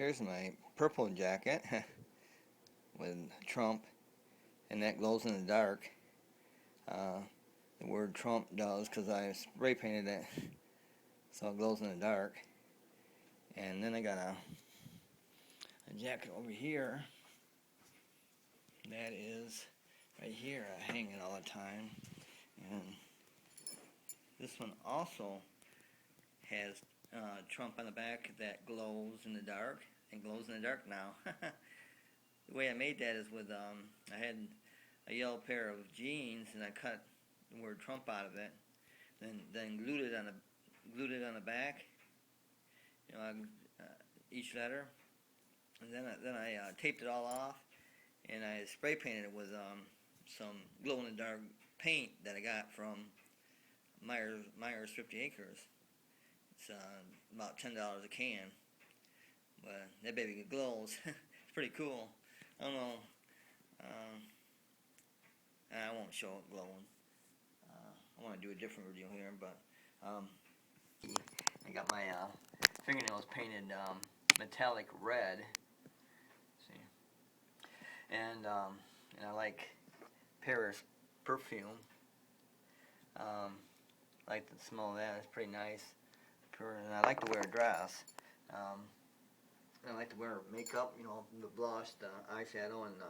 Here's my purple jacket with Trump, and that glows in the dark. The word Trump does because I spray painted it so it glows in the dark. And then I got a jacket over here that is right here. I hang it all the time. And this one also has Trump on the back that glows in the dark. It glows in the dark now. The way I made that is with I had a yellow pair of jeans and I cut the word Trump out of it, then glued it on the back, each letter, and then I taped it all off, and I spray painted it with some glow in the dark paint that I got from Myers 50 Acres. It's about $10 a can, but that baby glows. It's pretty cool. I don't know. I won't show it glowing. I want to do a different video here, but I got my fingernails painted metallic red. See, and I like Paris perfume. I like the smell of that. It's pretty nice. And I like to wear a dress. I like to wear makeup, the blush, the eyeshadow, and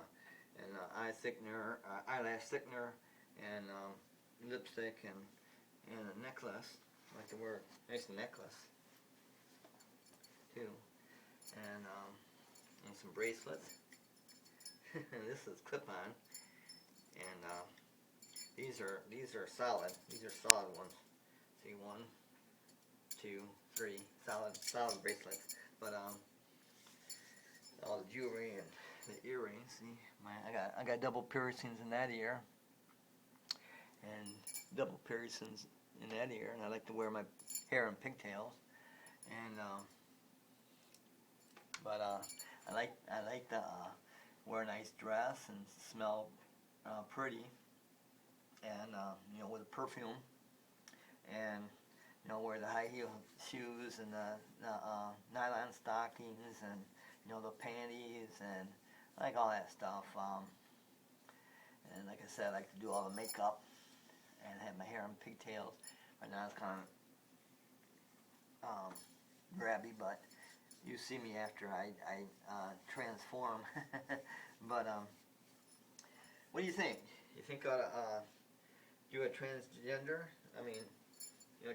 eye thickener, eyelash thickener, and lipstick, and a necklace. I like to wear a nice necklace too, and some bracelets. This is clip-on, and these are solid. These are solid ones. See, 1, 2, 3, solid bracelets. But all the jewelry and the earrings. See, I got double piercings in that ear, and double piercings in that ear, and I like to wear my hair in pigtails. And I like to wear a nice dress and smell pretty, and with a perfume, and wear the high heel shoes and the nylon stockings, and the panties, and I like all that stuff. And like I said, I like to do all the makeup and have my hair in pigtails. Right now it's kind of grabby, but you see me after I transform. But what do you think? You think I ought to do a transgender? I mean,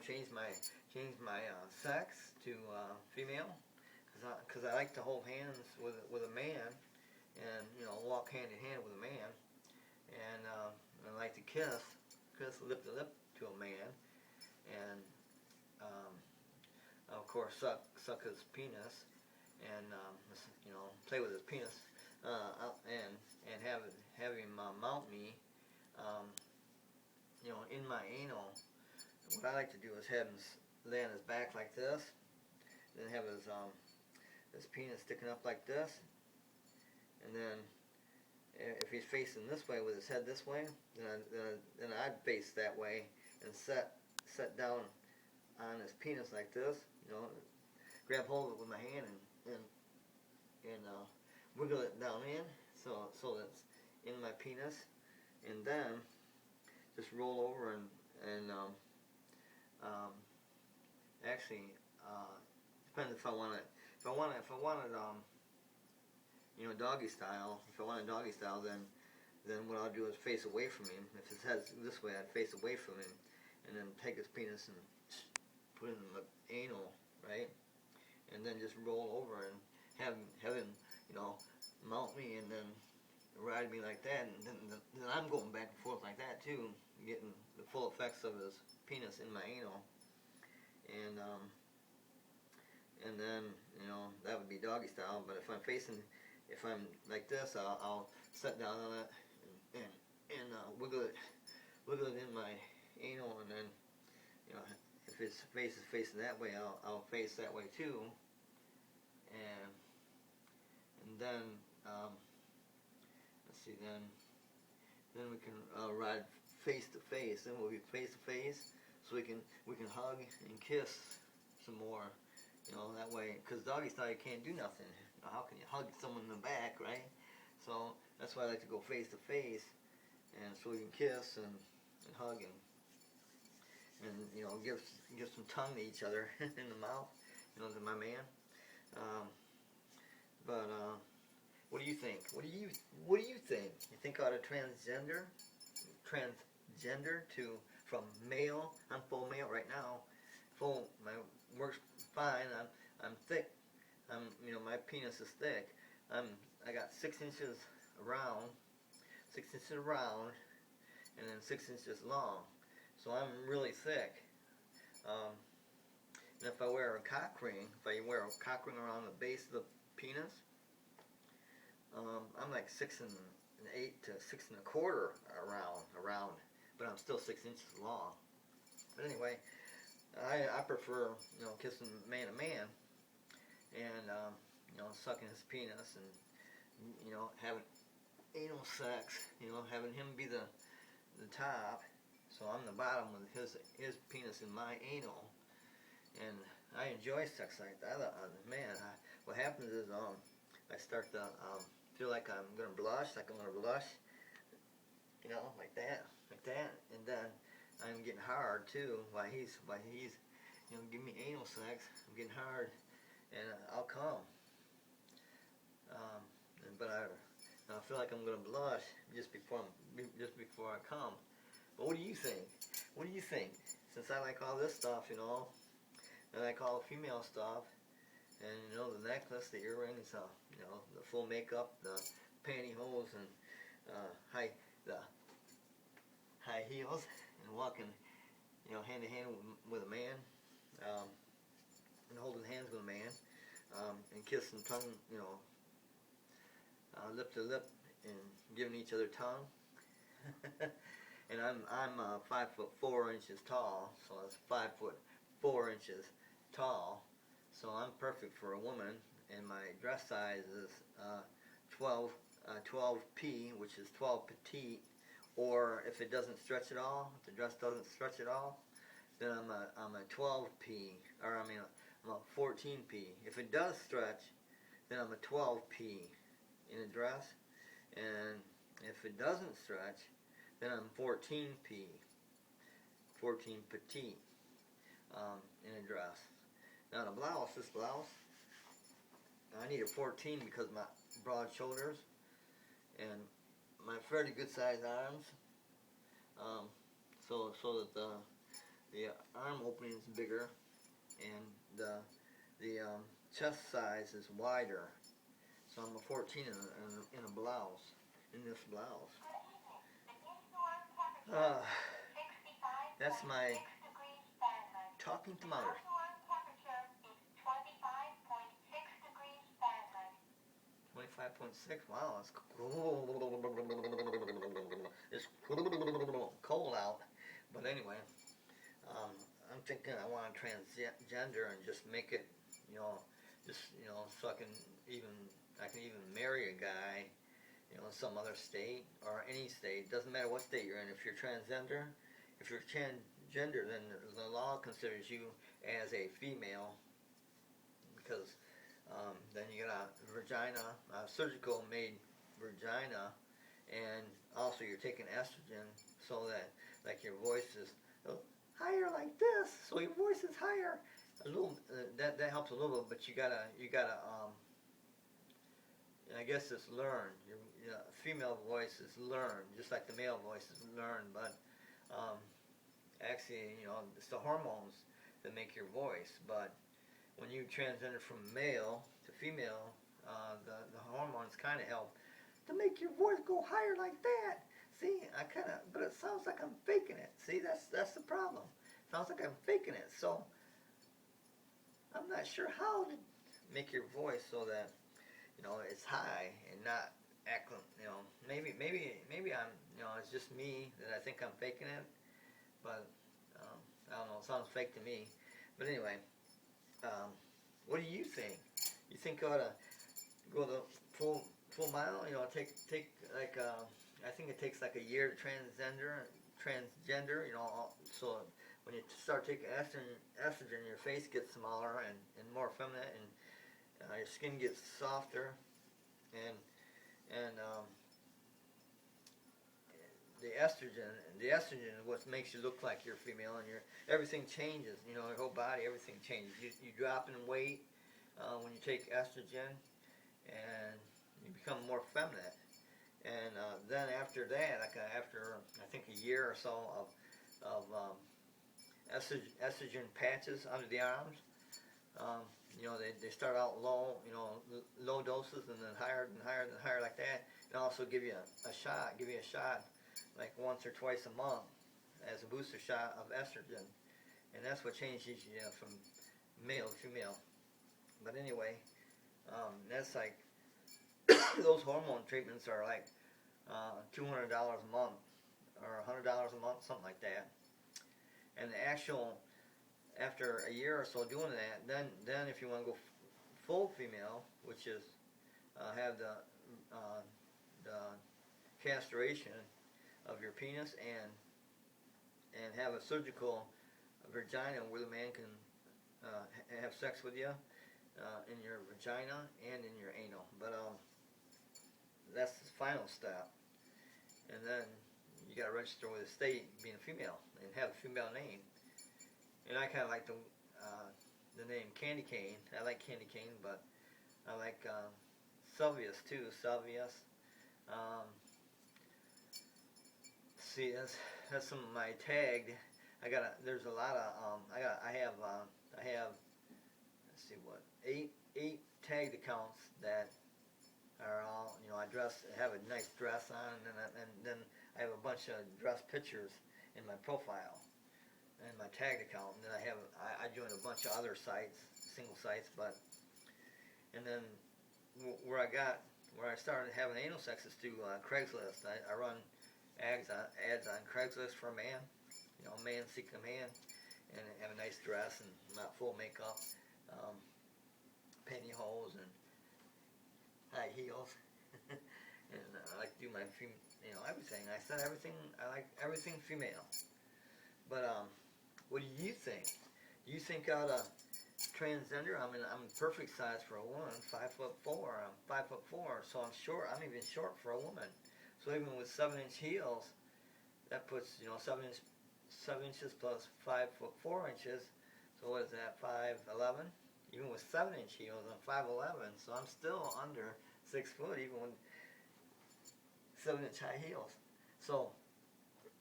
change my sex to female, because I like to hold hands with a man, and walk hand in hand with a man, and I like to kiss lip to lip to a man, and of course suck his penis, and play with his penis, and have him mount me, in my anal. What I like to do is have him lay on his back like this, then have his penis sticking up like this, and then if he's facing this way with his head this way, then I'd face that way and set down on his penis like this, grab hold of it with my hand and wiggle it down in so that's in my penis, and then just roll over and actually depends if I want it doggy style. If I want a doggy style, then what I'll do is face away from him. If his head's this way, I'd face away from him, and then take his penis and put it in the anal, right? And then just roll over and have him mount me, and then ride me like that, and then I'm going back and forth like that too, getting the full effects of his penis in my anal, and then that would be doggy style. But if I'm like this, I'll sit down on it and wiggle it in my anal, and then if his face is facing that way, I'll face that way too, and then let's see, then we can ride face to face. Then we'll be face to face, so we can hug and kiss some more, You know, that way, because doggy style you can't do nothing. You know, how can you hug someone in the back, right? So that's why I like to go face to face, and so we can kiss and hug and you know give some tongue to each other in the mouth, you know, to my man. Um, but what do you think? What do you think? You think out of transgender to from male? I'm full male right now. Full my works fine. I'm thick. You know my penis is thick. I got 6 inches around, 6 inches around, and then 6 inches long. So I'm really thick. Um, and if I wear a cock ring, if I wear a cock ring around the base of the penis, I'm like 6 and 8 to 6 1/4 around, but I'm still 6 inches long. But anyway, I prefer kissing man to man and you know sucking his penis and having anal sex, having him be the top, so I'm the bottom with his penis in my anal, and I enjoy sex like that. What happens is I start to feel like I'm gonna blush, like that, and then I'm getting hard too. While he's giving me anal sex, I'm getting hard, and I'll come. Um, but I feel like I'm gonna blush just before I come. But what do you think? What do you think? Since I like all this stuff, and I like all the female stuff, and the necklace, the earrings, the full makeup, the pantyhose, and the high heels, and walking, hand in hand with a man, and holding hands with a man, and kissing tongue, lip to lip, and giving each other tongue. And I'm 5'4" tall, so that's 5'4" tall. So I'm perfect for a woman, and my dress size is 12P, which is 12 petite. Or if it doesn't stretch at all, if the dress doesn't stretch at all, then I'm a 12P, or I'm a 14P. If it does stretch, then I'm a 12P in a dress, and if it doesn't stretch, then I'm 14P, 14 petite, in a dress. Now this blouse, I need a 14 because my broad shoulders and my fairly good sized arms, so that the arm opening is bigger and the chest size is wider. So I'm a 14 in a blouse, in this blouse. That's my talking thermometer. 25.6. Wow, it's cold out. But anyway, I'm thinking I want to transgender and just make it, so I can even marry a guy, in some other state or any state. Doesn't matter what state you're in. If you're transgender, then the law considers you as a female because then you got a vagina, a surgical made vagina, and also you're taking estrogen so that like your voice is higher like this, so your voice is higher. A little that helps a little, but you gotta I guess it's learned. Your female voice is learned, just like the male voice is learned. But actually, it's the hormones that make your voice. But when you transgender from male to female, the hormones kind of help to make your voice go higher like that. See, but it sounds like I'm faking it. See, that's the problem. It sounds like I'm faking it. So I'm not sure how to make your voice so that it's high and not acting. Maybe I'm, it's just me that I think I'm faking it. But I don't know. It sounds fake to me. But anyway. What do you think? You think I ought to go the full mile? Take like I think it takes like a year to transgender. So when you start taking estrogen, your face gets smaller and more feminine, and your skin gets softer, and the estrogen is what makes you look like you're female, and everything changes. You know, your whole body, everything changes. You drop in weight when you take estrogen, and you become more feminine. And then after that, like after I think a year or so of estrogen patches under the arms, you know, they start out low, you know, low doses, and then higher and higher and higher like that. And also give you a shot, like once or twice a month as a booster shot of estrogen, and that's what changes you from male to female. But anyway, that's like those hormone treatments are like $200 a month or $100 a month, something like that. And the actual, after a year or so doing that, then if you want to go full female, which is have the castration of your penis and have a surgical vagina where the man can have sex with you in your vagina and in your anal. But that's the final step. And then you got to register with the state being a female and have a female name. And I kind of like the name Candy Cane. I like Candy Cane, but I like Sylvius too. Sylvius. See, that's some of my tagged. There's a lot of I have let's see what eight tagged accounts that are all, you know, I have a nice dress on, and then I have a bunch of dress pictures in my profile and my tagged account, and then I joined a bunch of other sites, single sites, and then where I started having anal sex is through Craigslist. I run ads on Craigslist for a man, you know, a man seeking a man, and have a nice dress and not full makeup, pantyhose and high heels, and I like to do my everything. I said everything. I like everything female. But what do you think? Do you think out of transgender? I'm perfect size for a woman. 5'4". I'm 5'4", so I'm short. I'm even short for a woman. So even with 7-inch heels, that puts 7 inches plus 5'4" inches. So what is that? 5'11". Even with 7-inch heels, I'm 5'11". So I'm still under 6 foot, even with 7-inch high heels. So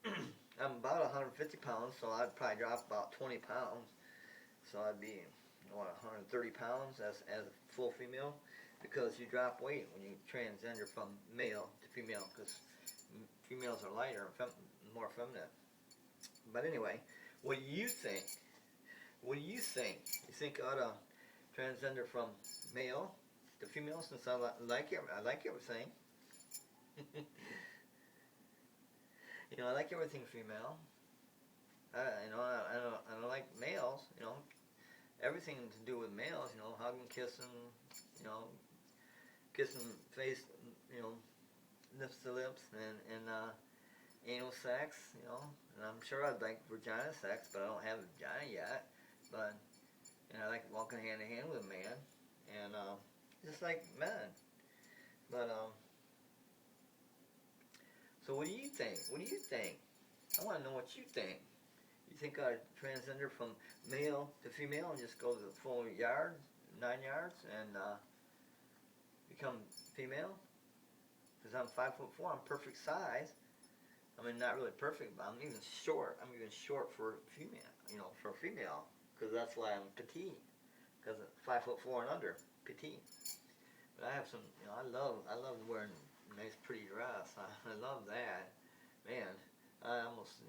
I'm about 150 pounds, so I'd probably drop about 20 pounds. So I'd be 130 pounds as a full female, because you drop weight when you transgender from male to female, because females are lighter and more feminine. But anyway, what do you think? What do you think? You think I ought to transgender from male to female, since I like everything. You know, I like everything female. I don't like males. You know, everything to do with males. You know, hugging, kissing. You know, kissing face. You know, lips to lips, and anal sex. You know, and I'm sure I'd like vagina sex, but I don't have a vagina yet. But I like walking hand in hand with a man, and just like men. But so what do you think? What do you think? I want to know what you think. You think I'd transgender from male to female and just go to the full 9 yards, and become female? Because I'm 5'4", I'm perfect size. I mean, not really perfect, but I'm even short. I'm even short for female. You know, for a female, because that's why I'm petite. Because 5'4" and under, petite. But I have some. You know, I love wearing nice pretty dress. I love that. Man, I almost,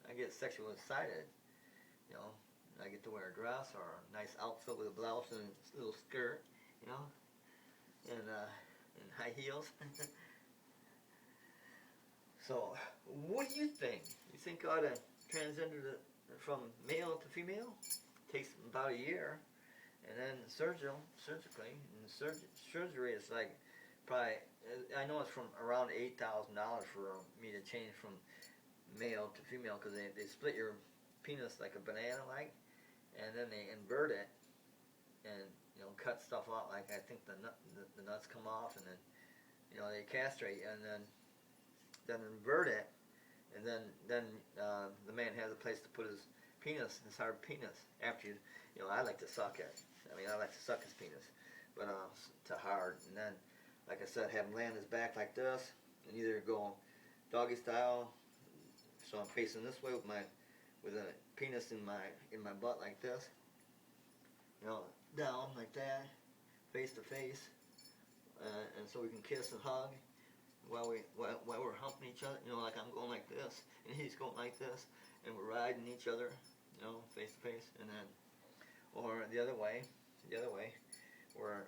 I get sexually excited. You know, I get to wear a dress or a nice outfit with a blouse and a little skirt, and high heels. So, what do you think? You think I ought to transgender from male to female? Takes about a year, and then surgery, and surgery is like probably, I know it's from around $8,000 for me to change from male to female, because they split your penis like a banana like, and then they invert it and cut stuff out, like I think the nuts come off, and then they castrate you, and then invert it, and then the man has a place to put his penis, his hard penis. After I like to suck it. I mean, I like to suck his penis, but to hard, and then like I said, have him lay on his back like this, and either go doggy style, so I'm facing this way with a penis in my butt like this, down like that, face to face, and so we can kiss and hug while we're humping each other. Like I'm going like this, and he's going like this, and we're riding each other, face to face, and then, or the other way, where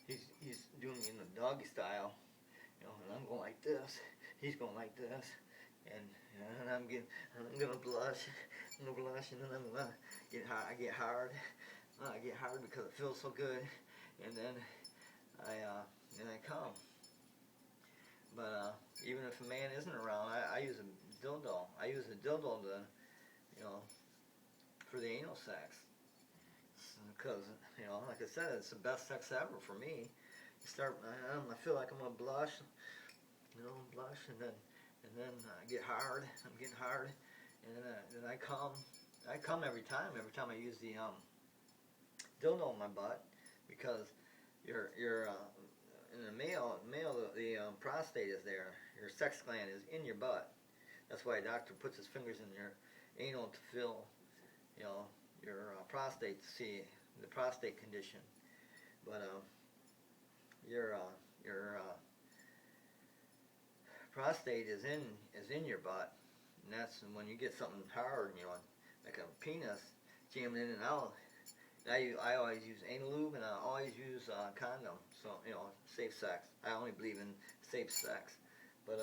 he's doing it in the doggy style, and I'm going like this, he's going like this, and I'm gonna blush, and then I'm gonna get hard. I get hard because it feels so good, and then I come. But even if a man isn't around, I use a dildo. I use a dildo to, for the anal sex, because like I said, it's the best sex ever for me. You start, I feel like I'm gonna blush, and then I get hard. I'm getting hard, and then I come. I come every time I use the dildo in my butt, because your in the male the prostate is there. Your sex gland is in your butt. That's why a doctor puts his fingers in your anal to feel your prostate, to see the prostate condition. But your prostate is in your butt, and that's when you get something hard, like a penis jamming in and out. I always use anal lube, and I always use condom. So safe sex. I only believe in safe sex, but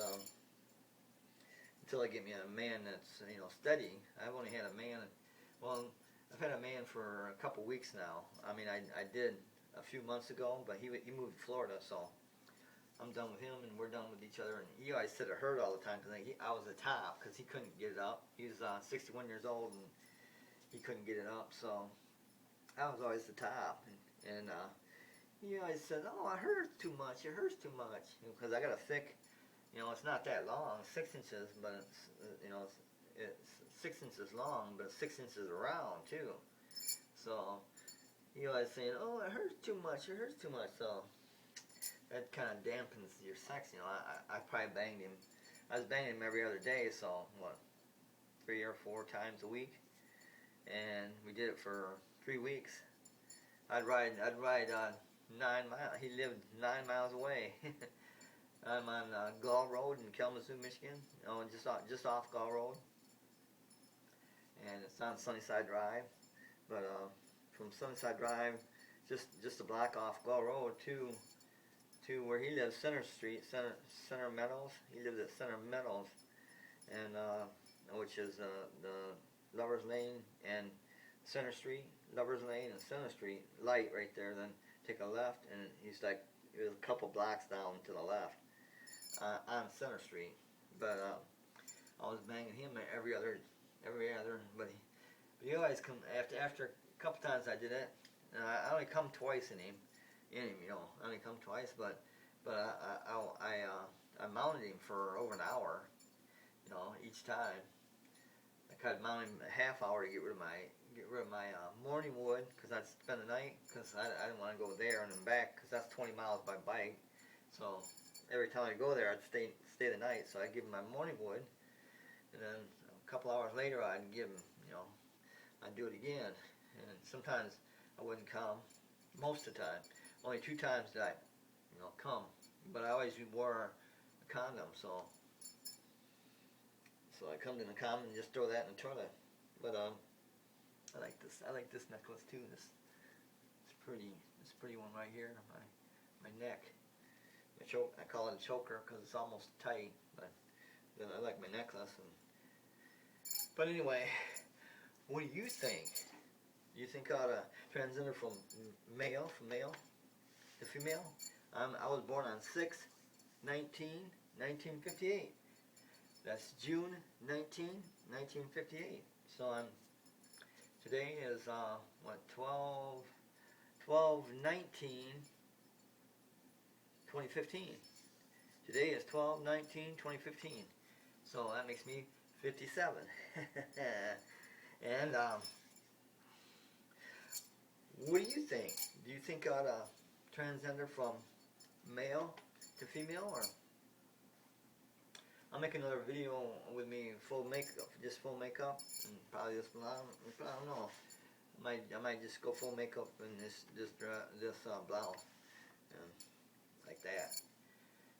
until I get me a man that's steady. I've only had a man. Well, I've had a man for a couple weeks now. I mean, I did a few months ago, but he moved to Florida, so I'm done with him, and we're done with each other. And he always said it hurt all the time because I was the top, because he couldn't get it up. He was 61 years old, and he couldn't get it up, so I was always the top. And he always said, "Oh, it hurts too much. It hurts too much," because I got a thick. It's not that long, 6 inches, but it's 6 inches long, but it's 6 inches around too. So he always saying, "Oh, it hurts too much. It hurts too much." So that kind of dampens your sex. I probably banged him. I was banging him every other day, so 3 or 4 times a week, and we did it for 3 weeks. I'd ride 9 miles. He lived 9 miles away. I'm on Gull Road in Kalamazoo, Michigan. Just off Gull Road, and it's on Sunnyside Drive. But from Sunnyside Drive, just a block off Gull Road to where he lives, Center Meadows. He lives at Center Meadows, and which is the Lovers Lane and Center Street, Lovers Lane and Center Street, light right there. Then take a left, and he's like, it was a couple blocks down to the left on Center Street. But I was banging him every other, but he always come after a couple times I did it. And I only come twice in him, I only come twice, but I mounted him for over an hour, each time. I could mount him a half hour to get rid of my morning wood, because I'd spend the night, because I didn't want to go there and then back, because that's 20 miles by bike. So every time I go there, I'd stay the night. So I'd give him my morning wood, and then a couple hours later, I'd give him, I'd do it again. And sometimes I wouldn't come. Most of the time, only 2 times did I, come. But I always wore a condom, so I come in the condom and just throw that in the toilet. But I like this necklace too. It's pretty one right here on my neck. I call it a choker because it's almost tight, but I like my necklace. But anyway, what do you think? Do you think I ought to transgender from male to female? I was born on 6/19/1958. That's June 19, 1958. So today is what, 12/19/2015. Today is 12/19/2015. So that makes me 57. And what do you think? Do you think I ought to transgender from male to female, or I'll make another video with me full makeup, just full makeup, and probably just I don't know. I might just go full makeup in this blouse, and like that.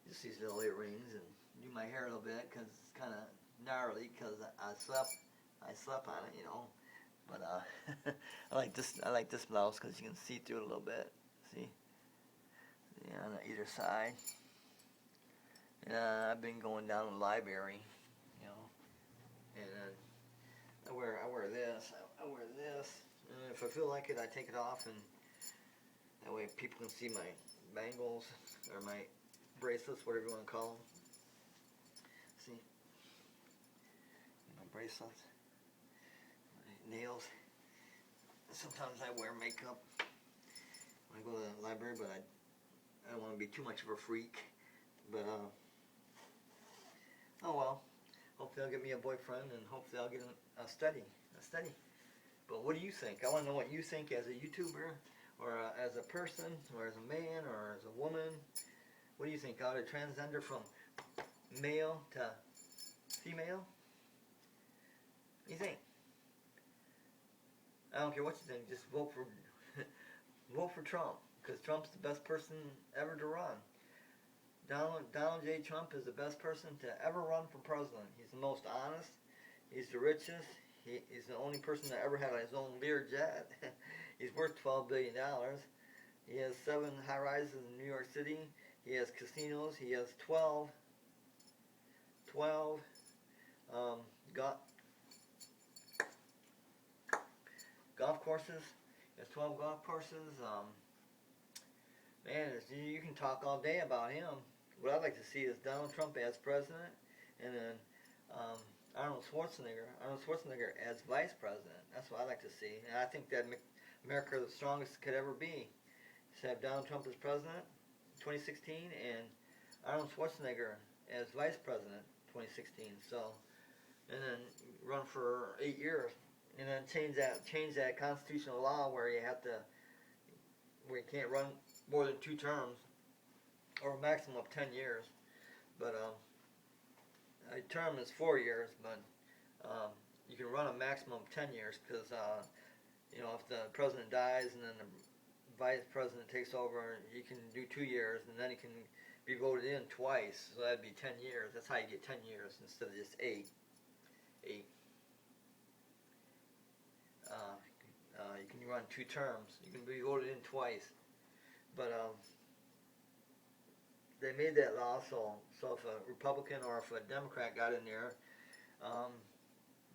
Just these little earrings, and do my hair a little bit because it's kind of gnarly because I slept on it, you know. But I like this blouse because you can see through it a little bit. See, yeah, on either side. Yeah, I've been going down to the library, you know, and I wear this. I wear this, and if I feel like it, I take it off, and that way people can see my bangles or my bracelets, whatever you want to call them. See, my bracelets, my nails. Sometimes I wear makeup when I go to the library, but I don't want to be too much of a freak. But oh well. Hopefully I'll get me a boyfriend, and hopefully I'll get a study. But what do you think? I want to know what you think as a YouTuber, or as a person, or as a man, or as a woman. What do you think? Ought to transgender from male to female? What do you think? I don't care what you think. Just vote for vote for Trump, because Trump's the best person ever to run. Donald J. Trump is the best person to ever run for president. He's the most honest. He's the richest. He's the only person that ever had his own Lear jet. He's worth $12 billion. He has 7 high-rises in New York City. He has casinos. He has 12 golf courses. He has 12 golf courses. Man, you can talk all day about him. What I'd like to see is Donald Trump as president, and then Arnold Schwarzenegger as vice president. That's what I'd like to see. And I think that America is the strongest it could ever be. To have Donald Trump as president, 2016, and Arnold Schwarzenegger as vice president, 2016. So, and then run for 8 years, and then change that constitutional law where you can't run more than 2 terms, or a maximum of 10 years. But a term is 4 years, but you can run a maximum of 10 years because you know, if the president dies and then the vice president takes over, he can do 2 years, and then he can be voted in twice. So that'd be 10 years. That's how you get 10 years instead of just 8. You can run 2 terms. You can be voted in twice. But they made that law so if a Republican or if a Democrat got in there,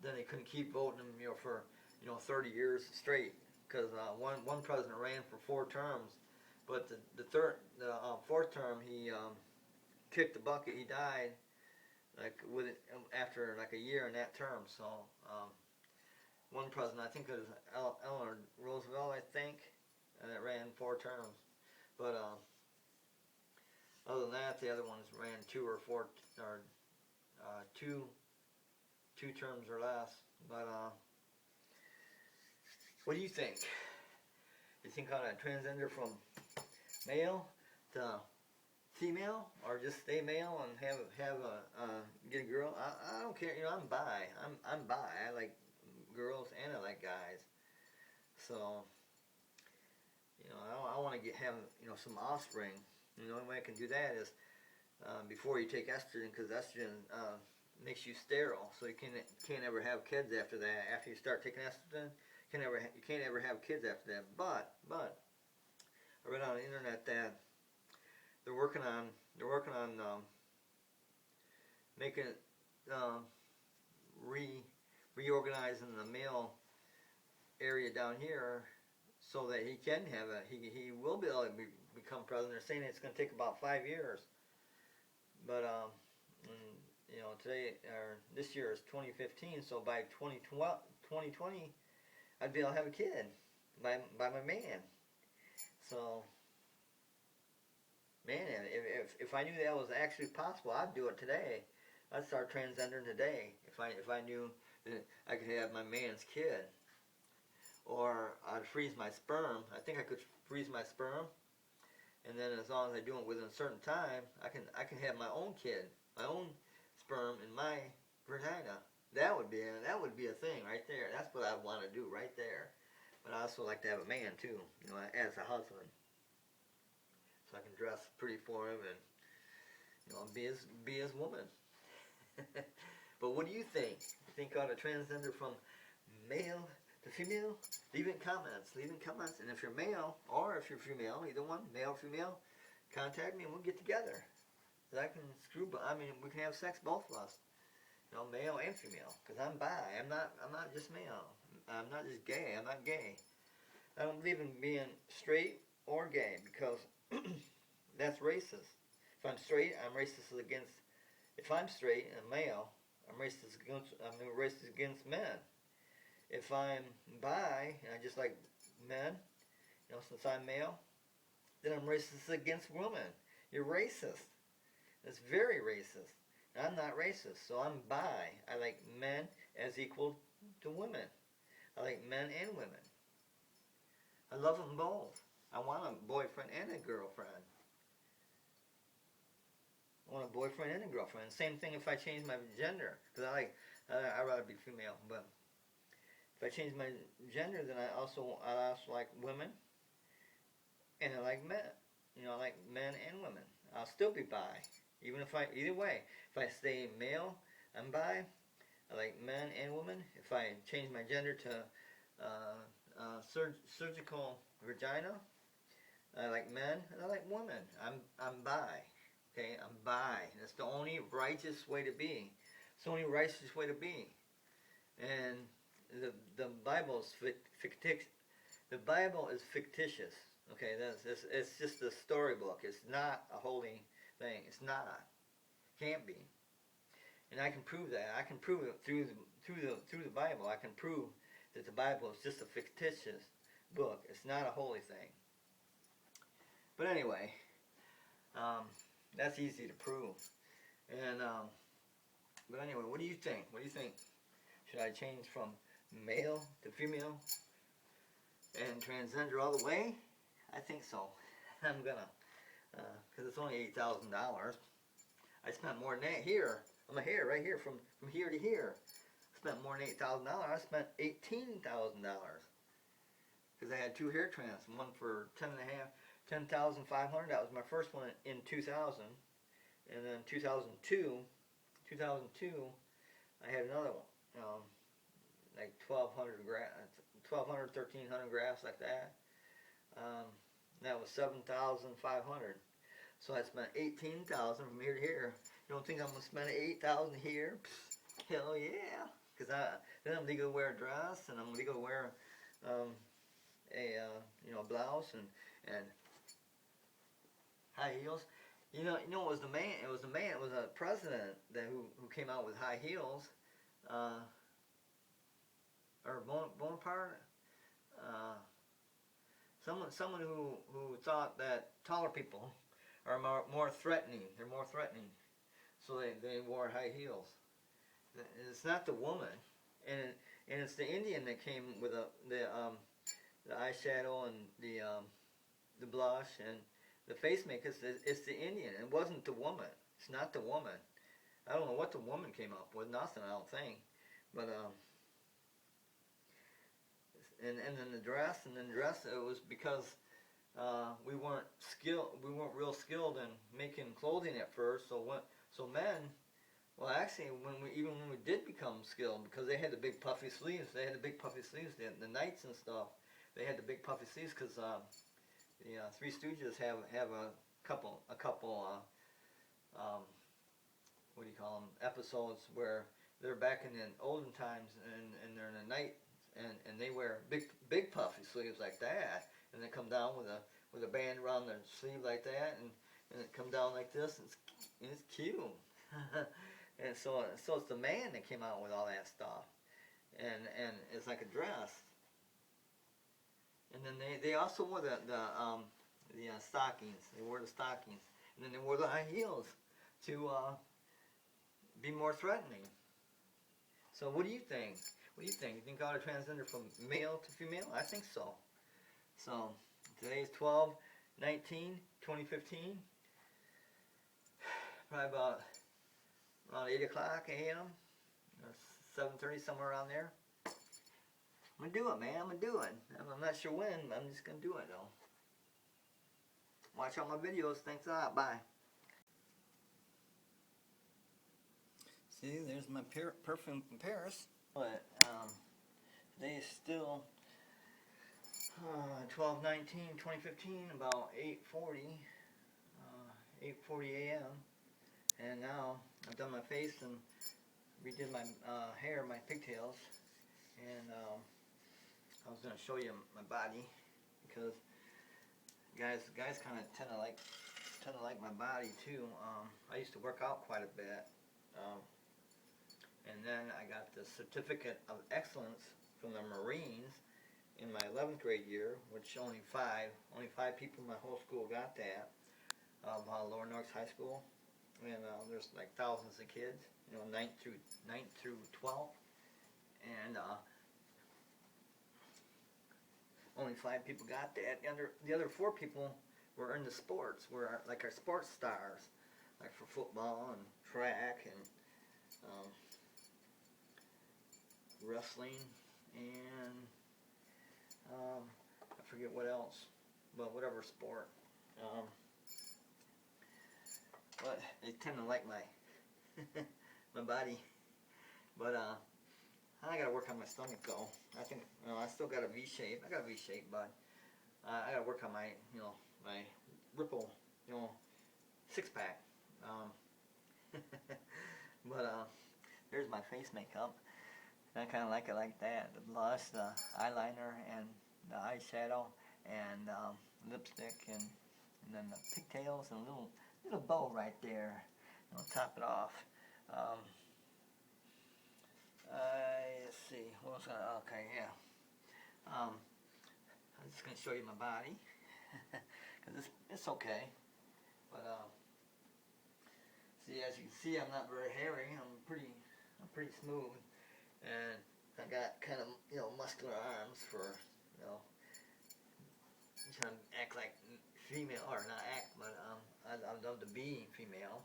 then they couldn't keep voting them, you know, for 30 years straight, because one president ran for 4 terms, but the fourth term he kicked the bucket. He died after like a year in that term. So one president, I think it was Eleanor Roosevelt, I think, and it ran 4 terms. But other than that, the other ones ran 2 or 4 or 2 terms or less. But what do you think? You think on a transgender from male to female, or just stay male and get a girl? I don't care. You know, I'm bi. I'm bi. I like girls and I like guys. So, you know, I want to have some offspring. The only way I can do that is before you take estrogen, because estrogen makes you sterile, so you can't ever have kids after that. After you start taking estrogen, you can't ever have kids after that. But I read on the internet that they're working on making it reorganizing the male area down here so that he can have he will be able to become president. They're saying it's going to take about 5 years, but this year is 2015, so by 2012 2020, I'd be able to have a kid by my man. So, man, if I knew that was actually possible, I'd do it today. I'd start transgendering today if I knew that I could have my man's kid. Or I'd freeze my sperm. I think I could freeze my sperm, and then as long as I do it within a certain time, I can have my own kid, my own sperm in my vagina. That would be a thing right there. That's what I want to do right there. But I also like to have a man too, as a husband, so I can dress pretty for him and be his woman. But what do you think? You think I ought to transgender from male to female? Leave in comments. And if you're male or if you're female, either one, male or female, contact me and we'll get together. So I can we can have sex, both of us. Male and female. Because I'm bi. I'm not just male. I'm not just gay. I'm not gay. I don't believe in being straight or gay because that's racist. If I'm straight, I'm racist against. If I'm straight and male, I'm racist against men. If I'm bi and I just like men, since I'm male, then I'm racist against women. You're racist. That's very racist. I'm not racist, so I'm bi. I like men as equal to women. I like men and women. I love them both. I want a boyfriend and a girlfriend. I want a boyfriend and a girlfriend. Same thing if I change my gender, because I'd rather be female. But if I change my gender, then I also like women, and I like men. I like men and women. I'll still be bi. Either way, if I stay male, I'm bi. I like men and women. If I change my gender to surgical vagina, I like men and I like women. I'm bi. Okay, I'm bi. That's the only righteous way to be. It's the only righteous way to be. And the Bible is fictitious. The Bible is fictitious. Okay, it's just a storybook. It's not a holy thing. It's not. Can't be. And I can prove that. I can prove it through the Bible. I can prove that the Bible is just a fictitious book. It's not a holy thing. But anyway, that's easy to prove. And but anyway, what do you think? What do you think? Should I change from male to female and transgender all the way? I think so. I'm gonna, because it's only $8,000. I spent more than that here. I'm right here from here to here. I spent more than $8,000. I spent $18,000 because I had 2 hair trans. One for $10,500. That was my first one in 2000, and then 2002, I had another one. Like 1,200 grafts, 1,300 grafts like that. That was 7,500. So I spent 18,000 from here to here. You don't think I'm gonna spend 8,000 here? Pfft, hell yeah! Because then I'm legal to wear a dress, and I'm legal to wear a blouse and high heels. It was the man. It was a president who came out with high heels. Or Bonaparte. Someone who thought that taller people are more threatening. They're more threatening, so they wore high heels. It's not the woman, and it's the Indian that came with the eyeshadow and the blush and the face makeup. It's the Indian. It wasn't the woman. It's not the woman. I don't know what the woman came up with. Nothing, I don't think. But and then the dress, it was because we weren't real skilled in making clothing at first. So men, well, actually, when we did become skilled, because they had the big puffy sleeves. The knights and stuff. They had the big puffy sleeves because the Three Stooges have a couple what do you call them, episodes where they're back in the olden times and they're in a night and they wear big puffy sleeves like that, and they come down with a band around their sleeve like that, and it come down like this, and it's cute. And so it's the man that came out with all that stuff. and it's like a dress. And then they also wore the stockings. They wore the stockings, and then they wore the high heels to be more threatening. So what do you think? What do you think? You think I ought to transgender from male to female? I think so. So today is 12/19/2015. Probably about around 8 o'clock a.m. or 7:30, somewhere around there. I'm going to do it, man. I'm going to do it. I'm not sure when, but I'm just going to do it, though. Watch all my videos. Thanks a lot. Bye. See, there's my perfume from Paris. But today is still 12/19/2015, about 8:40 a.m. And now I've done my face and redid my hair, my pigtails, and I was gonna show you my body because guys kind of tend to like my body too. I used to work out quite a bit. And then I got the Certificate of Excellence from the Marines in my 11th grade year, which only five people in my whole school got that, Lower North High School. And there's like thousands of kids, 9th through 12th. And only 5 people got that. The other 4 people were in the sports, were like our sports stars, like for football and track and wrestling, and I forget what else, but whatever sport. But they tend to like my my body. But I gotta work on my stomach though. I think I still got a V shape. I got a V shape, but I gotta work on my my ripple 6-pack. But there's my face makeup. I kind of like it like that. The blush, the eyeliner, and the eyeshadow, and lipstick, and then the pigtails, and a little bow right there. I'll top it off. Let's see. What else? Okay, yeah. I'm just gonna show you my body because it's okay. But see, as you can see, I'm not very hairy. I'm pretty smooth. And I got kind of, muscular arms for, trying to act like female, or not act, but I'd love to be female.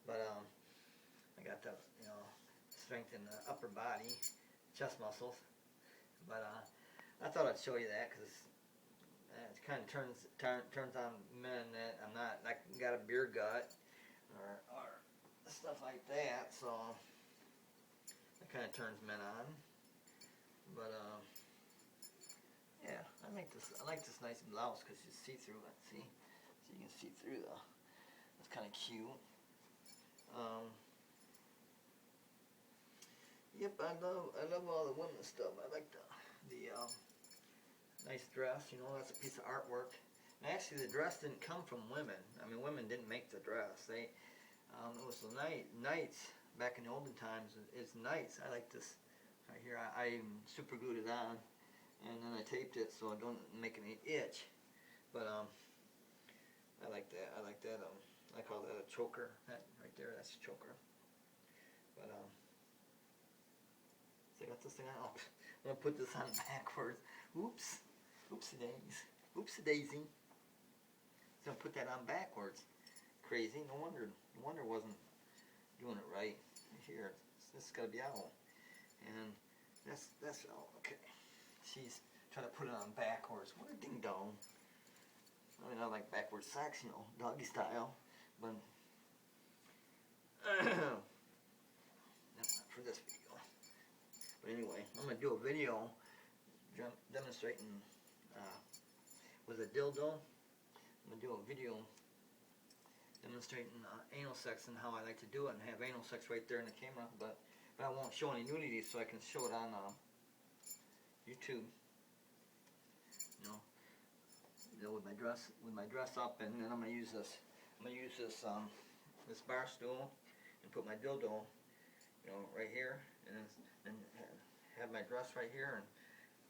But I got the, strength in the upper body, chest muscles. But I thought I'd show you that because it kind of turns on men that I'm not, like, got a beer gut or stuff like that. So kind of turns men on, but yeah, I like this nice blouse because you see through it. See, so you can see through it's kind of cute. Yep, I love all the women's stuff. I like the nice dress. That's a piece of artwork. And actually, the dress didn't come from women. I mean, women didn't make the dress. It was the knights. Back in the olden times, it's nice. I like this right here. I even super glued it on, and then I taped it so it don't make any itch. But I like that. I like that. I call that a choker. That right there, that's a choker. But so I got this thing on. I'm gonna put this on backwards. Oops, oopsie daisy. So I'm gonna put that on backwards. Crazy. No wonder it wasn't doing it right. Here, this has got to be out, and that's oh, okay. She's trying to put it on backwards. What a ding dong! I mean, I like backwards socks, doggy style, but that's not for this video. But anyway, I'm gonna do a video demonstrating with a dildo. I'm gonna do a video demonstrating anal sex and how I like to do it, and have anal sex right there in the camera, but I won't show any nudity, so I can show it on YouTube. With my dress up, and then I'm gonna use this this bar stool and put my dildo, right here, and then have my dress right here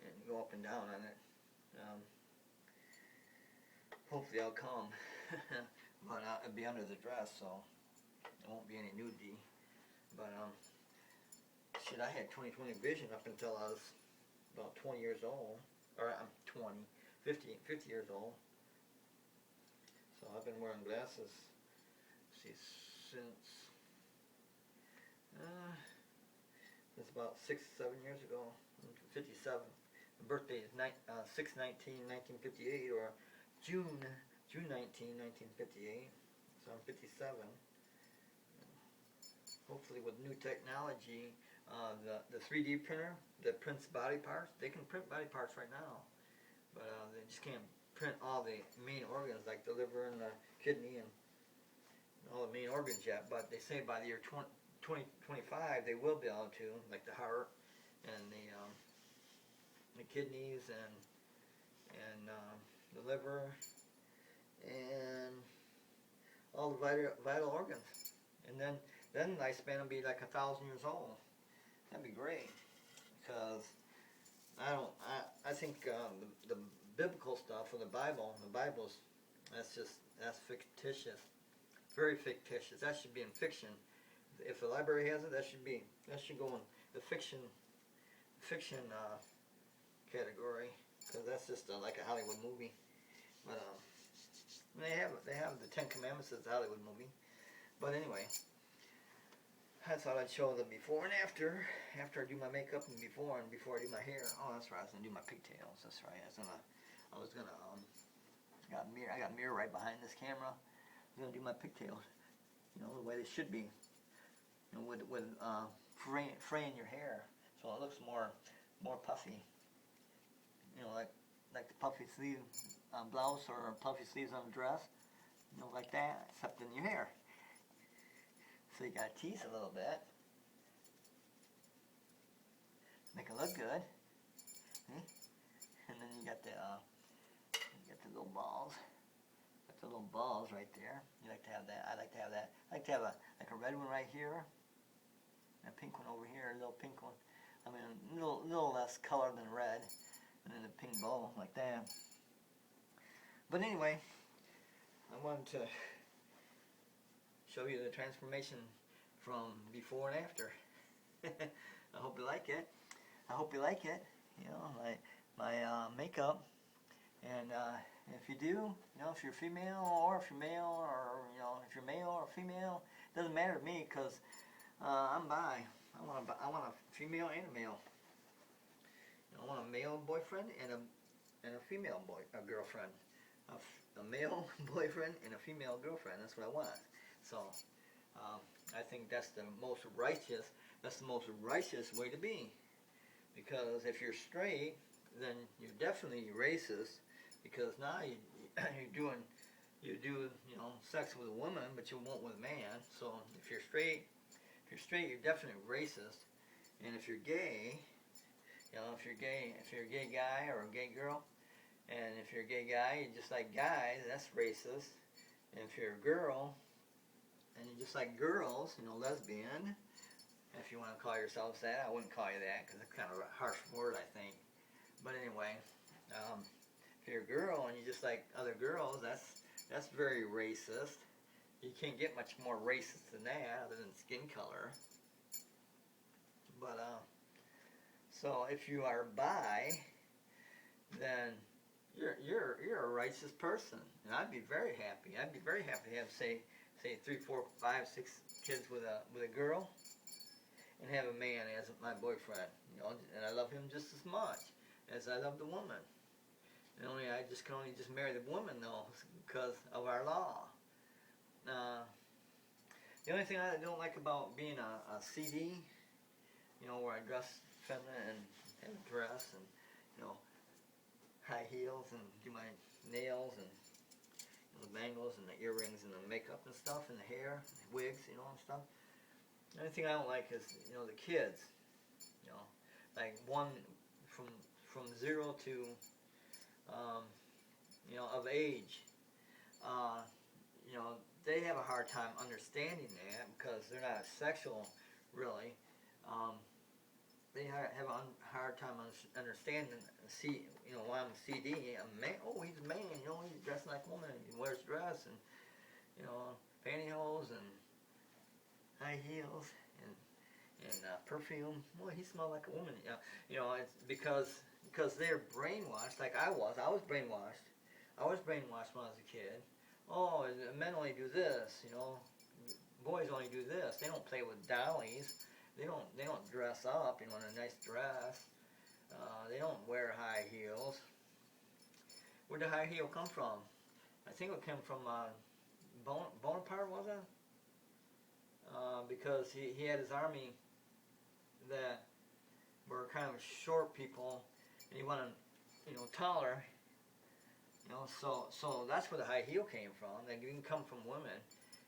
and go up and down on it. Hopefully I'll come, but it'll be under the dress, so there won't be any nudity. But shit, I had 20/20 vision up until I was about 20 years old, or I'm 50 years old. So I've been wearing glasses, see, since about 6-7 years ago. I'm 57. My birthday is 6/19/1958, or June 19, 1958. So I'm 57. Hopefully with new technology, the 3D printer that prints body parts, they can print body parts right now, but they just can't print all the main organs like the liver and the kidney and all the main organs yet. But they say by the year 2025 they will be able to, like the heart and the kidneys and the liver and all the vital organs, and then lifespan will be like 1,000 years old. That'd be great, because I think the biblical stuff or the Bible's that's fictitious, very fictitious. That should be in fiction. If the library has it, that should go in the fiction category, because that's just like a Hollywood movie. But they have the Ten Commandments as a Hollywood movie. But anyway, I thought I'd show the before and after I do my makeup and before I do my hair. Oh, that's right, I was gonna do my pigtails. That's right. I got a mirror right behind this camera. I'm gonna do my pigtails, the way they should be, with fraying your hair, so it looks more puffy. Like the puffy sleeve blouse or puffy sleeves on a dress, like that, except in your hair. So you gotta tease a little bit, make it look good. And then you got the little balls. Got the little balls right there. You like to have that. I like to have that. I like to have a red one right here, and a pink one over here, a little pink one. I mean, a little less color than red, and then a pink bow like that. But anyway, I wanted to show you the transformation from before and after. I hope you like it. My makeup. And if you do, if you're female or if you're male, or if you're male or female, it doesn't matter to me, because I'm bi. I want a female and a male. I want a male boyfriend and a female girlfriend. A male boyfriend and a female girlfriend. That's what I want. So I think that's the most righteous. That's the most righteous way to be. Because if you're straight, then you're definitely racist. Because now you do sex with a woman, but you won't with a man. So if you're straight, you're definitely racist. And if you're gay, if you're a gay guy or a gay girl, and if you're a gay guy, you just like guys, that's racist. And if you're a girl, and you just like girls, lesbian, if you want to call yourselves that, I wouldn't call you that, because it's kind of a harsh word, I think. But anyway, if you're a girl and you just like other girls, that's very racist. You can't get much more racist than that, other than skin color. But so if you are bi, then you're a righteous person, and I'd be very happy. I'd be very happy to have say 3, 4, 5, 6 kids with a girl, and have a man as my boyfriend. And I love him just as much as I love the woman. And I can only marry the woman, though, because of our law. The only thing I don't like about being a CD, where I dress feminine and dress and high heels and do my nails and the bangles and the earrings and the makeup and stuff and the hair, wigs, and stuff. The only thing I don't like is the kids. Like one from 0 to of age. They have a hard time understanding that, because they're not sexual, really. they have a hard time understanding. See, why I'm a CD. A man, oh, he's a man. He's dressed like a woman. He wears dress and pantyhose and high heels and perfume. Well, he smelled like a woman. It's because they're brainwashed. Like I was. I was brainwashed. I was brainwashed when I was a kid. Oh, men only do this. Boys only do this. They don't play with dollies. They don't dress up, in a nice dress. They don't wear high heels. Where did the high heel come from? I think it came from Bonaparte, was it? Because he had his army that were kind of short people, and he wanted, taller. So that's where the high heel came from. They didn't come from women.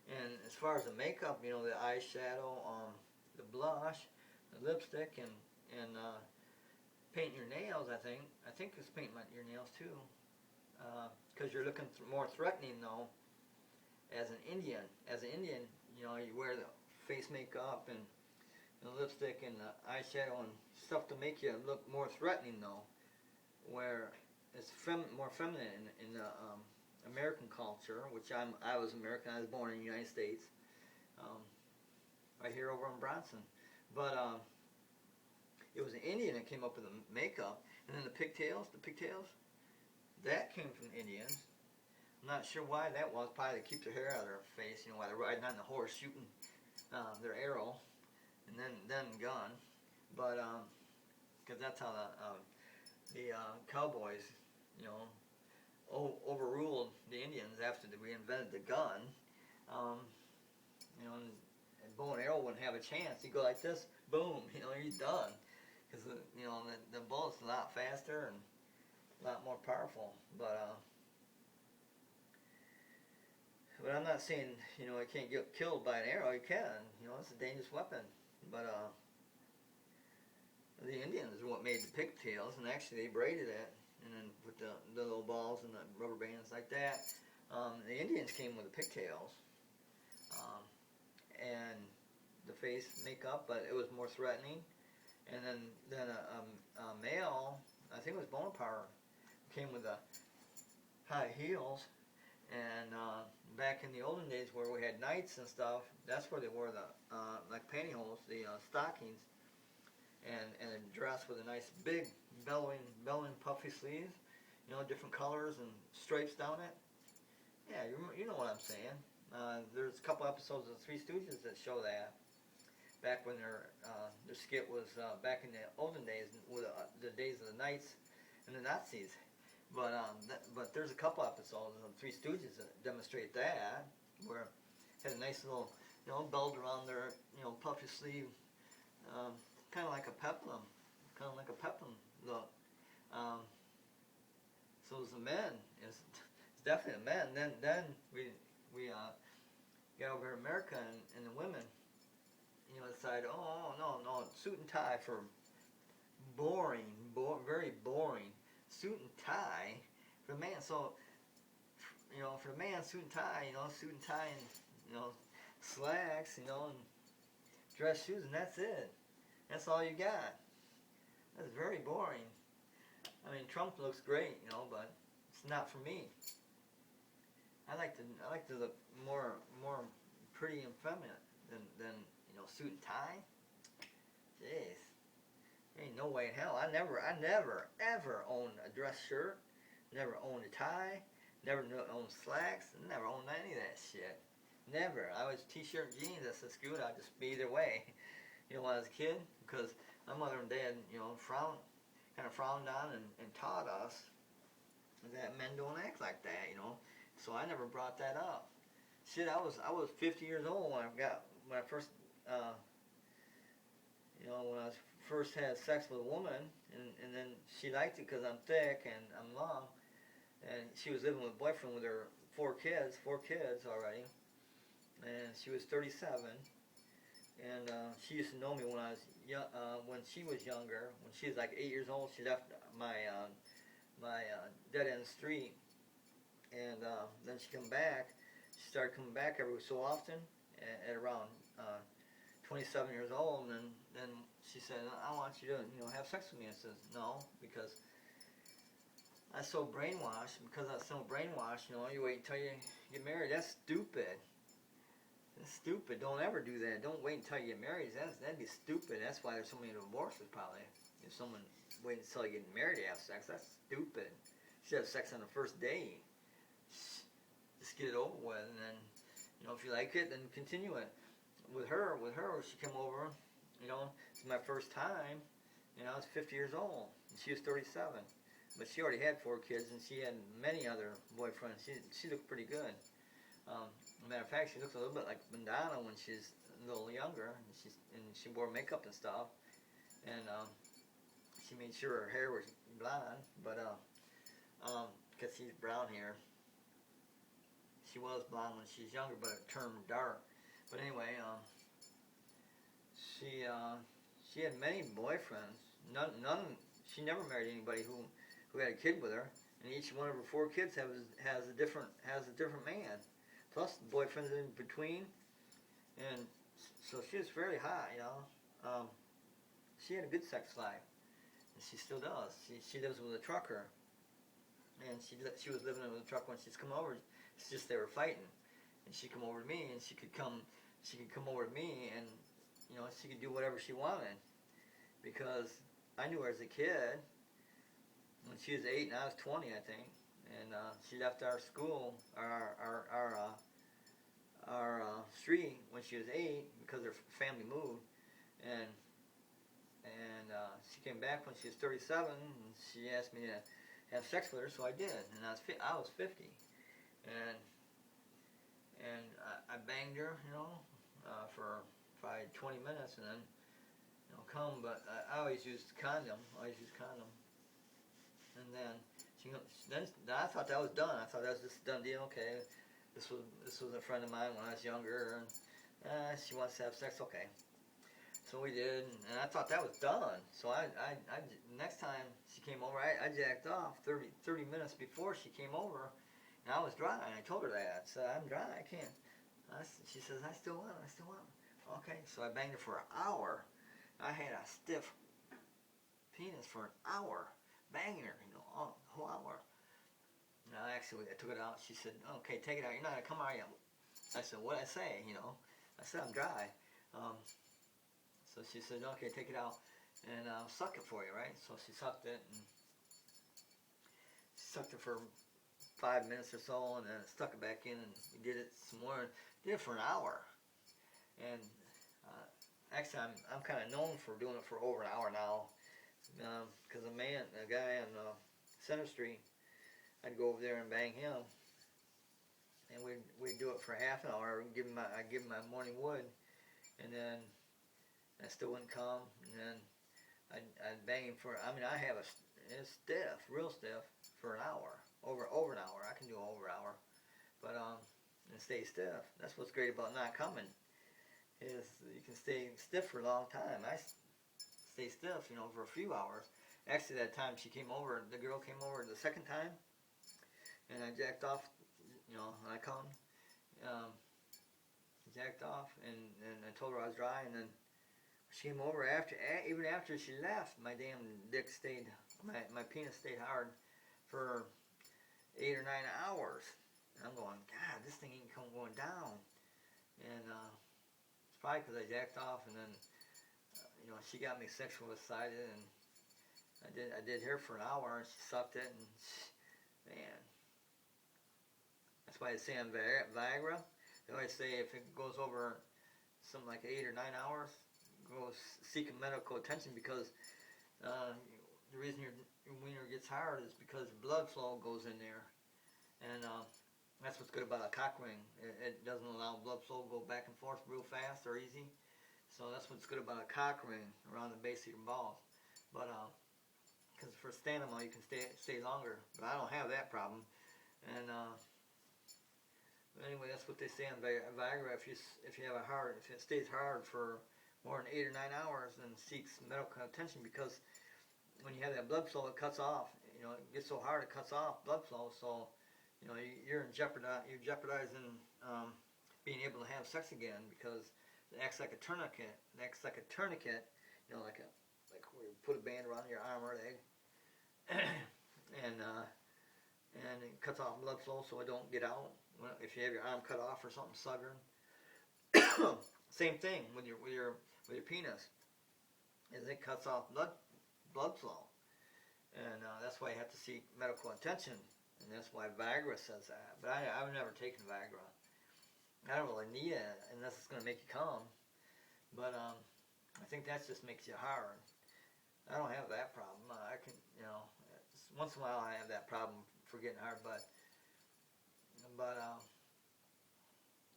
And as far as the makeup, the eyeshadow, the blush, the lipstick, and painting your nails. I think it's painting your nails too, because you're looking more threatening though. As an Indian, you wear the face makeup and the lipstick and the eyeshadow and stuff to make you look more threatening though. Where it's more feminine in the American culture, which I was American. I was born in the United States, right here over in Bronson. But it was an Indian that came up with the makeup, and then the pigtails, that came from Indians. I'm not sure why that was. Probably to keep their hair out of their face, while they're riding on the horse, shooting their arrow, and then gun. But because that's how the cowboys, overruled the Indians after we invented the gun. And bow and arrow wouldn't have a chance. You go like this, boom, you're done. Because the bullet's a lot faster and a lot more powerful. But I'm not saying I can't get killed by an arrow. You can. It's a dangerous weapon. But the Indians are what made the pigtails, and actually they braided it, and then put the little balls and the rubber bands like that. The Indians came with the pigtails and the face makeup, but it was more threatening. And then a male, I think it was Bonaparte, came with the high heels. And back in the olden days where we had knights and stuff, that's where they wore the like pantyhose, the stockings, and a dress with a nice big bellowing puffy sleeves, different colors and stripes down it. Yeah, you know what I'm saying. There's a couple episodes of the Three Stooges that show that. Back when their skit was back in the olden days, with the days of the knights and the Nazis. But there's a couple episodes of Three Stooges that demonstrate that, where it had a nice little belt around their puffy sleeve, kind of like a peplum look. So it was the men. It's definitely the men. Then we got over America and the women. Decided, oh no, suit and tie for boring, very boring. Suit and tie for the man. So, for the man, suit and tie, and slacks, and dress shoes, and that's it. That's all you got. That's very boring. I mean, Trump looks great, but it's not for me. I like to look more pretty and feminine than suit and tie. Jeez. Ain't no way in hell. I never ever owned a dress shirt. Never owned a tie. Never owned slacks. Never owned any of that shit. Never. I was t-shirt and jeans. I said, screw it. I'll just be either way. When I was a kid, because my mother and dad, kind of frowned on and taught us that men don't act like that. So I never brought that up. Shit, I was 50 years old when I first first had sex with a woman, and then she liked it because I'm thick and I'm long, and she was living with a boyfriend with her four kids already, and she was 37, and she used to know me when I was when she was younger. When she was like 8 years old, she left my dead end street, and then she come back. She started coming back every so often at around 27 years old, and then she said, I want you to, have sex with me. I said, no, because I was so brainwashed. Because I was so brainwashed, you wait until you get married. That's stupid. That's stupid. Don't ever do that. Don't wait until you get married. That'd be stupid. That's why there's so many divorces, probably. If someone waits until you get married to have sex, that's stupid. You should have sex on the first date. Just get it over with, and then, if you like it, then continue it. With her, she came over, it's my first time, I was 50 years old, and she was 37. But she already had 4 kids, and she had many other boyfriends. She looked pretty good. Matter of fact, she looks a little bit like Madonna when she's a little younger, and she wore makeup and stuff, and she made sure her hair was blonde, but because she's brown hair. She was blonde when she was younger, but it turned dark. But anyway, she had many boyfriends. None. She never married anybody who had a kid with her. And each one of her 4 kids has a different man. Plus boyfriends in between. And so she was fairly hot, She had a good sex life, and she still does. She lives with a trucker, and she was living with a truck when she's come over. It's just they were fighting, and she'd come over to me, and she could come over to me, and she could do whatever she wanted, because I knew her as a kid when she was 8 and I was 20, I think, and she left our school, our street when she was 8 because her family moved, and she came back when she was 37, and she asked me to have sex with her, so I did, and I was 50. And I banged her, for probably 20 minutes, and then, come. But I always used condom. And then I thought that was done. I thought that was just a done deal. Okay, this was a friend of mine when I was younger, and she wants to have sex. Okay, so we did, and I thought that was done. So I next time she came over, I jacked off 30 minutes before she came over. And I was dry, and I told her that. So I'm dry, I can't. She says, I still want. Okay, so I banged her for an hour. I had a stiff penis for an hour, banging her, all the whole hour. Now, actually, I took it out. She said, okay, take it out. You're not going to come, are you? I said, what'd I say, I said, I'm dry. So she said, okay, take it out, and I'll suck it for you, right? So she sucked it, and she sucked it for 5 minutes or so, and then stuck it back in, and we did it some more. Did it for an hour, and actually, I'm kind of known for doing it for over an hour now, because a guy on Center Street, I'd go over there and bang him, and we'd do it for half an hour. I'd give him my morning wood, and then I still wouldn't come, and then I'd bang him for. I have it's stiff, real stiff, for an hour. Over an hour. I can do over an hour, but and stay stiff. That's what's great about not coming, is you can stay stiff for a long time. I stay stiff, for a few hours. Actually, that time the girl came over the second time, and I jacked off, and I come, jacked off, and I told her I was dry, and then she came over even after she left, my damn dick stayed, my penis stayed hard for 8 or 9 hours. And I'm going, God, this thing ain't going down. And it's probably because I jacked off, and then, she got me sexually excited, and I did her for an hour, and she sucked it, and man. That's why they say on Viagra, they always say if it goes over something like 8 or 9 hours, go seek medical attention, because the reason your wiener gets hard is because blood flow goes in there, and that's what's good about a cock ring. It doesn't allow blood flow to go back and forth real fast or easy, so that's what's good about a cock ring around the base of your balls. But because for Stanimo you can stay longer, but I don't have that problem. And anyway, that's what they say on Viagra. If you have if it stays hard for more than 8 or 9 hours, then seeks medical attention, because when you have that blood flow, it cuts off. It gets so hard it cuts off blood flow. So, you're jeopardizing being able to have sex again, because it acts like a tourniquet. you know, like where you put a band around your arm or leg, and it cuts off blood flow so it don't get out. If you have your arm cut off or something suggering. Same thing with your penis, is it cuts off blood flow, and that's why you have to seek medical attention, and that's why Viagra says that. But I've never taken Viagra. I don't really need it unless it's going to make you come. But I think that just makes you hard. I don't have that problem. I can, you know, once in a while I have that problem for getting hard, but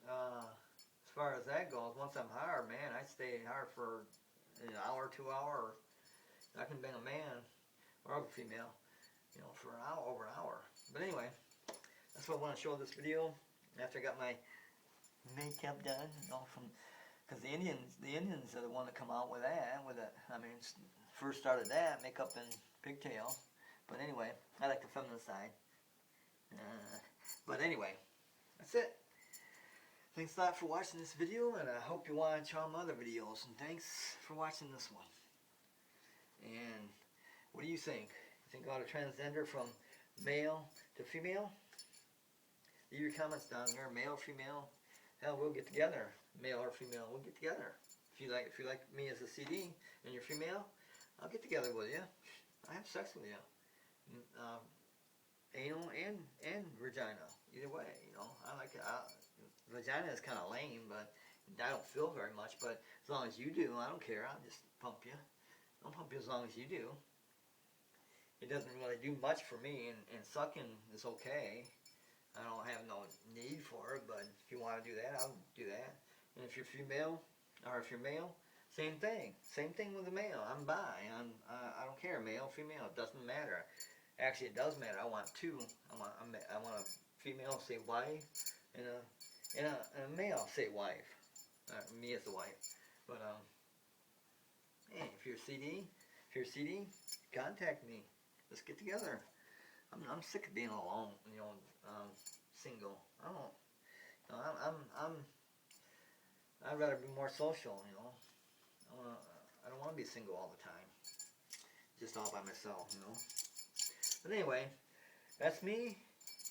as far as that goes, once I'm hard, man, I stay hard for an hour, 2 hours. I can bang a man or a female, you know, for an hour, over an hour. But anyway, that's what I want to show this video. After I got my makeup done, you know, because the Indians are the one that come out with that, I mean, first started that, makeup and pigtails. But anyway, I like the feminine side. But anyway, that's it. Thanks a lot for watching this video, and I hope you watch all my other videos. And thanks for watching this one. And what do you think? You think I ought to transgender from male to female? Leave your comments down there, male or female. Hell, we'll get together. Male or female, we'll get together. If you like me as a CD and you're female, I'll get together with you. I have sex with you. Anal and vagina. Either way, you know. I like it. Vagina is kind of lame, but I don't feel very much. But as long as you do, I don't care. I'll just pump you. I'll pump you as long as you do. It doesn't really do much for me, and sucking is okay. I don't have no need for it, but if you want to do that, I'll do that. And if you're female, or if you're male, same thing. Same thing with the male. I'm bi. I don't care, male, female. It doesn't matter. Actually, it does matter. I want two. I want a female say wife, and a male say wife. Me as the wife. But hey, if you're a CD, contact me. Let's get together. I'm sick of being alone. You know, single. I don't. I'd rather be more social. You know. I don't want to be single all the time. Just all by myself. You know. But anyway, that's me,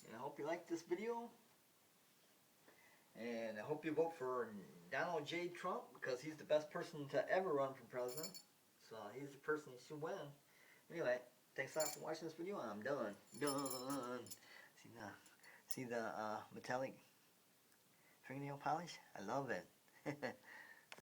and I hope you liked this video, and I hope you vote for Donald J. Trump, because he's the best person to ever run for president, so he's the person you should win. Anyway, thanks a lot for watching this video, and I'm done. See the metallic fingernail polish? I love it.